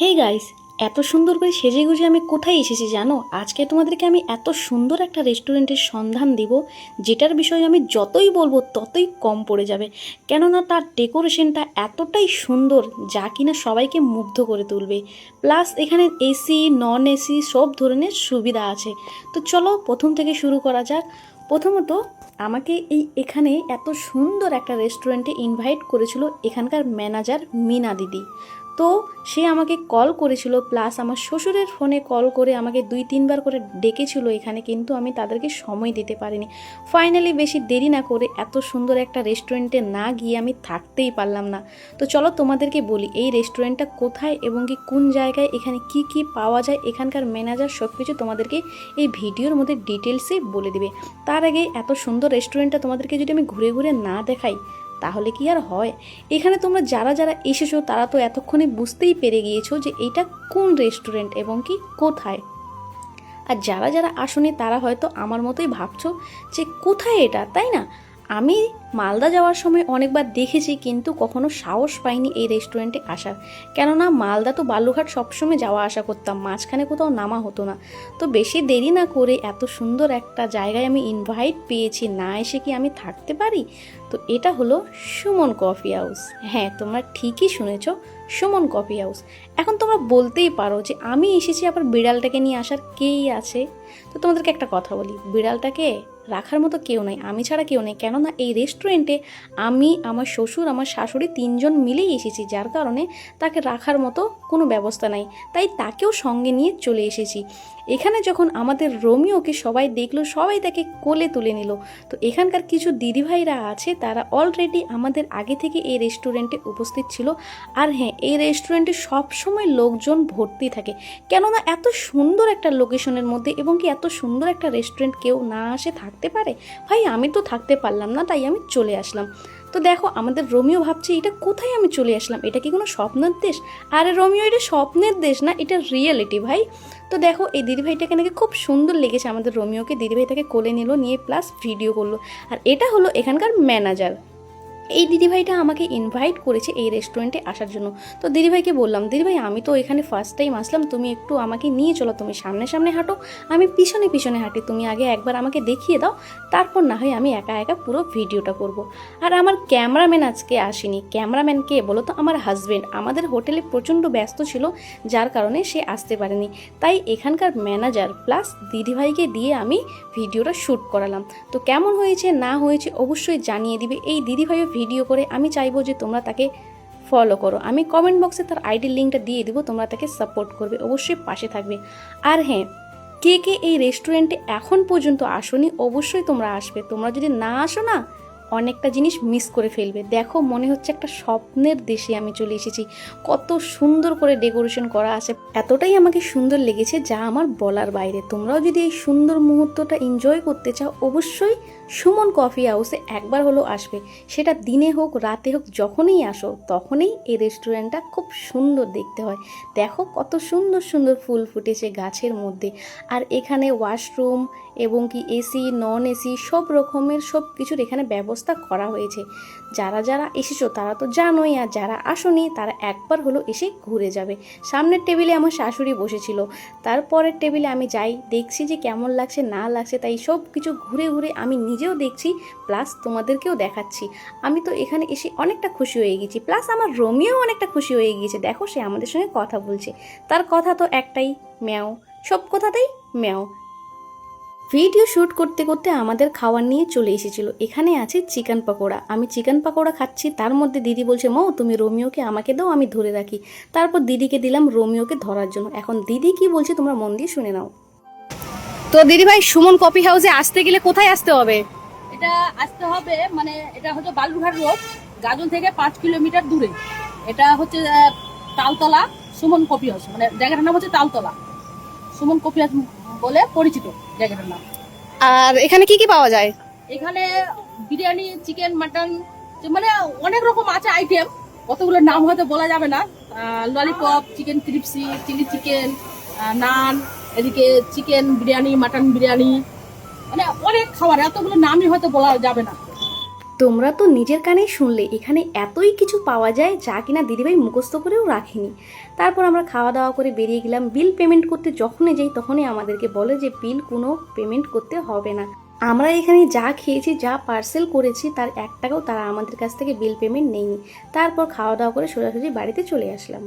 Hey guys, এত সুন্দর করে সেজে গুজে আমি কোথায় এসেছি জানো? আজকে তোমাদেরকে আমি এত সুন্দর একটা রেস্টুরেন্টের সন্ধান দিব, যেটার বিষয়ে আমি যতই বলবো ততই কম পড়ে যাবে। কেননা তার ডেকোরেশনটা এতটাই সুন্দর যা কিনা সবাইকে মুগ্ধ করে তুলবে। প্লাস এখানে এসি নন এসি সব ধরনের সুবিধা আছে। তো চলো প্রথম থেকে শুরু করা যাক। প্রথমত আমাকে এখানে এত সুন্দর একটা রেস্টুরেন্টে ইনভাইট করেছিল এখানকার ম্যানেজার মিনা দিদি। তো সে আমাকে কল করেছিল, প্লাস আমার শ্বশুরের ফোনে কল করে আমাকে 2-3 বার করে ডেকেছিল এখানে, কিন্তু আমি তাদেরকে সময় দিতে পারিনি। ফাইনালি বেশি দেরি না করে এত সুন্দর একটা রেস্টুরেন্টে না গিয়ে আমি থাকতেই পারলাম না। তো চলো তোমাদেরকে বলি এই রেস্টুরেন্টটা কোথায় এবং কি কোন জায়গায়, এখানে কি কি পাওয়া যায়, এখানকার ম্যানেজার সব কিছু তোমাদেরকে এই ভিডিওর মধ্যে ডিটেলসে বলে দেবে। তার আগে এত সুন্দর রেস্টুরেন্টটা তোমাদেরকে যদি আমি ঘুরে ঘুরে না দেখাই তাহলে কি আর হয়? এখানে তোমরা যারা যারা এসেছো তারা তো এতক্ষণে বুঝতেই পেরে গিয়েছো যে এইটা কোন রেস্টুরেন্ট এবং কি কোথায়। আর যারা যারা আসোনি তারা হয়তো আমার মতোই ভাবছো যে কোথায় এটা, তাই না? আমি মালদা যাওয়ার সময় অনেকবার দেখেছি, কিন্তু কখনো সাহস পাইনি এই রেস্টুরেন্টে আসার। কেননা মালদা তো বালুরঘাট সবসময় যাওয়া আসা করতাম, মাঝখানে কোথাও নামা হতো না। তো বেশি দেরি না করে এত সুন্দর একটা জায়গায় আমি ইনভাইট পেয়েছি, না এসে কি আমি থাকতে পারি? তো এটা হলো সুমন কফি হাউস। হ্যাঁ, তোমরা ঠিকই শুনেছো, সুমন কফি হাউস। এখন তোমরা বলতেই পারো যে আমি এসেছি আবার বিড়ালটাকে নিয়ে আসার কেই আছে। তো তোমাদেরকে একটা কথা বলি, বিড়ালটাকে রাখার মতো কেউ নেই, আমি ছাড়া কেউ নেই। কেননা এই রেস্টুরেন্টে আমি, আমার শ্বশুর, আমার শাশুড়ি 3জন মিলেই এসেছি, যার কারণে তাকে রাখার মতো কোনো ব্যবস্থা নাই, তাই তাকেও সঙ্গে নিয়ে চলে এসেছি। এখানে যখন আমাদের রোমিওকে সবাই দেখলো, সবাই তাকে কোলে তুলে নিল। তো এখানকার কিছু দিদিভাইরা আছে, তারা অলরেডি আমাদের আগে থেকে এই রেস্টুরেন্টে উপস্থিত ছিল। আর হ্যাঁ, এই রেস্টুরেন্টে সবসময় লোকজন ভর্তি থাকে। কেননা এত সুন্দর একটা লোকেশনের মধ্যে এবং কি এত সুন্দর একটা রেস্টুরেন্ট কেউ না আসে থাকতে পারে? ভাই আমি তো থাকতে পারলাম না, তাই আমি চলে আসলাম। তো দেখো আমাদের রোমিও ভাবছে এটা কোথায় আমি চলে আসলাম, এটা কি কোনো স্বপ্নের দেশ? আরে রোমিও, এটা স্বপ্নের দেশ না, এটা রিয়েলিটি ভাই। তো দেখো এই দিদিভাইটাকে নাকি খুব সুন্দর লেগেছে আমাদের রোমিওকে, দিদিভাইটাকে কোলে নিল, নিয়ে প্লাস ভিডিও করলো। আর এটা হলো এখানকার ম্যানেজার। এই দিদিভাইটা আমাকে ইনভাইট করেছে এই রেস্টুরেন্টে আসার জন্য। তো দিদিভাইকে বললাম, দিদিভাই আমি তো এখানে ফার্স্ট টাইম আসলাম, তুমি একটু আমাকে নিয়ে চলো, তুমি সামনে সামনে হাঁটো, আমি পিছনে পিছনে হাঁটি, তুমি আগে একবার আমাকে দেখিয়ে দাও, তারপর না হয় আমি একা একা পুরো ভিডিওটা করব। আর আমার ক্যামেরাম্যান আজকে আসেনি। ক্যামেরাম্যান কে বলো তো? আমার হাজব্যান্ড। আমাদের হোটেলে প্রচণ্ড ব্যস্ত ছিল, যার কারণে সে আসতে পারেনি। তাই এখানকার ম্যানেজার প্লাস দিদিভাইকে দিয়ে আমি ভিডিওটা শ্যুট করালাম। তো কেমন হয়েছে না হয়েছে অবশ্যই জানিয়ে দিবে। এই দিদিভাইও ভিডিও করে, আমি চাইবো যে তোমরা তাকে ফলো করো। আমি কমেন্ট বক্সে তার আইডির লিঙ্কটা দিয়ে দেবো, তোমরা তাকে সাপোর্ট করবে, অবশ্যই পাশে থাকবে। আর হ্যাঁ, কে কে এই রেস্টুরেন্টে এখন পর্যন্ত আসোনি অবশ্যই তোমরা আসবে। তোমরা যদি না আসো না, অনেকটা জিনিস মিস করে ফেলবে। দেখো মনে হচ্ছে একটা স্বপ্নের দেশে আমি চলে এসেছি। কত সুন্দর করে ডেকোরেশন করা আছে, এতটাই আমাকে সুন্দর লেগেছে যা আমার বলার বাইরে। তোমরাও যদি এই সুন্দর মুহূর্তটা এনজয় করতে চাও অবশ্যই সুমন কফি হাউসে একবার হলেও আসবে। সেটা দিনে হোক রাতে হোক, যখনই আসো তখনই এই রেস্টুরেন্টটা খুব সুন্দর দেখতে হয়। দেখো কত সুন্দর সুন্দর ফুল ফুটেছে গাছের মধ্যে। আর এখানে ওয়াশরুম এবং কি এসি নন এসি সব রকমের সব কিছুর এখানে ব্যবস্থা করা হয়েছে। যারা যারা এসেছো তারা তো জানোই, আর যারা আসোনি তারা একবার হলো এসে ঘুরে যাবে। সামনের টেবিলে আমার শাশুড়ি বসেছিল, তারপরের টেবিলে আমি যাই, দেখছি যে কেমন লাগছে না লাগছে, তাই সব কিছু ঘুরে ঘুরে আমি নিজেও দেখছি, প্লাস তোমাদেরকেও দেখাচ্ছি। আমি তো এখানে এসে অনেকটা খুশি হয়ে গেছি, প্লাস আমার রোমিও অনেকটা খুশি হয়ে গিয়েছে। দেখো সে আমাদের সঙ্গে কথা বলছে, তার কথা তো একটাই, ম্যাও, সব কথাতেই ম্যাও। ভিডিও শ্যুট করতে করতে আমাদের খাবার নিয়ে চলে এসেছিল। এখানে আছে চিকেন পকোড়া। আমি চিকেন পকোড়া খাচ্ছি, তার মধ্যে দিদি বলছে মৌ তুমি রোমিওকে আমাকে দাও, আমি ধরে রাখি। তারপর দিদিকে দিলাম রোমিওকে ধরার জন্য। এখন দিদি কি বলছে তোমরা মন দিয়ে শুনে নাও। তো দিদি ভাই, সুমন কফি হাউসে আসতে গেলে কোথায় আসতে হবে? এটা আসতে হবে, মানে এটা হচ্ছে বালুরঘাট রোড, গাজল থেকে 5 কিলোমিটার দূরে। এটা হচ্ছে তালতলা সুমন কফি হাউস, মানে জায়গাটার নাম হচ্ছে তালতলা সুমন কফি হাউস বলে পরিচিত জায়গাটার নাম। আর এখানে কি কি পাওয়া যায়? এখানে বিরিয়ানি, চিকেন, মাটন, মানে অনেক রকম আছে আইটেম, কতগুলো নাম হয়তো বলা যাবে না। Lollipop, chicken crispy, chilli chicken, naan, এদিকে চিকেন বিরিয়ানি, মাটন বিরিয়ানি, মানে অনেক খাবার, এতগুলো নামই হয়তো বলা যাবে না। তোমরা তো নিজের কানেই শুনলে এখানে এতই কিছু পাওয়া যায় যা কিনা দিদিভাই মুখস্থ করেও রাখেনি। তারপর আমরা খাওয়া দাওয়া করে বেরিয়ে গেলাম। বিল পেমেন্ট করতে যখনই যাই তখনই আমাদেরকে বলে যে বিল কোনো পেমেন্ট করতে হবে না। আমরা এখানে যা খেয়েছি, যা পার্সেল করেছি তার 1 টাকাও তারা আমাদের কাছ থেকে বিল পেমেন্ট নেয়নি। তারপর খাওয়া দাওয়া করে সোজাসুজি বাড়িতে চলে আসলাম।